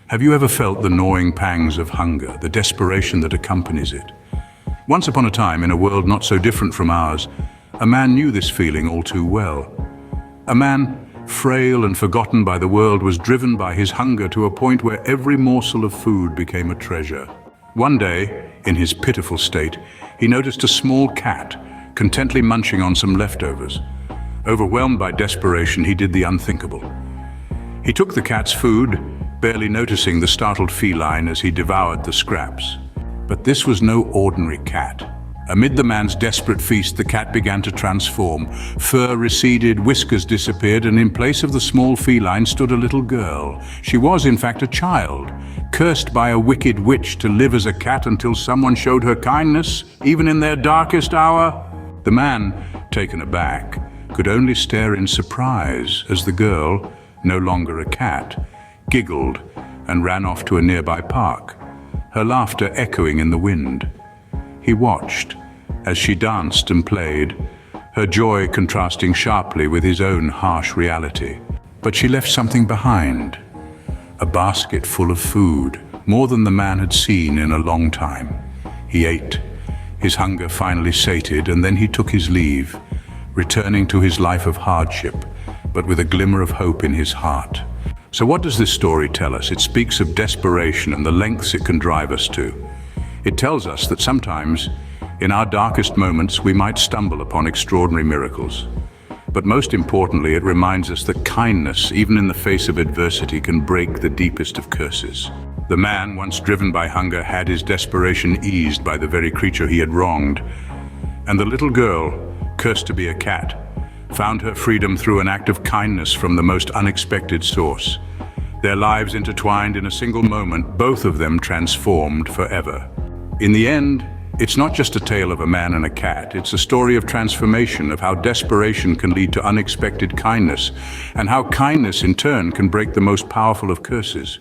Have you ever felt the gnawing pangs of hunger, the desperation that accompanies it? Once upon a time, in a world not so different from ours, a man knew this feeling all too well. A man, frail and forgotten by the world, was driven by his hunger to a point where every morsel of food became a treasure. One day, in his pitiful state, he noticed a small cat, contently munching on some leftovers. Overwhelmed by desperation, he did the unthinkable. He took the cat's food, barely noticing the startled feline as he devoured the scraps. But this was no ordinary cat. Amid the man's desperate feast, the cat began to transform. Fur receded, whiskers disappeared, and in place of the small feline stood a little girl. She was, in fact, a child, cursed by a wicked witch to live as a cat until someone showed her kindness, even in their darkest hour. The man, taken aback, could only stare in surprise as the girl, no longer a cat, giggled and ran off to a nearby park, her laughter echoing in the wind. He watched as she danced and played, her joy contrasting sharply with his own harsh reality. But she left something behind, a basket full of food, more than the man had seen in a long time. He ate, his hunger finally sated, and then he took his leave, returning to his life of hardship, but with a glimmer of hope in his heart. So what does this story tell us? It speaks of desperation and the lengths it can drive us to. It tells us that sometimes, in our darkest moments, we might stumble upon extraordinary miracles. But most importantly, it reminds us that kindness, even in the face of adversity, can break the deepest of curses. The man, once driven by hunger, had his desperation eased by the very creature he had wronged. And the little girl, cursed to be a cat, found her freedom through an act of kindness from the most unexpected source. Their lives intertwined in a single moment, both of them transformed forever. In the end, it's not just a tale of a man and a cat, it's a story of transformation, of how desperation can lead to unexpected kindness, and how kindness in turn can break the most powerful of curses.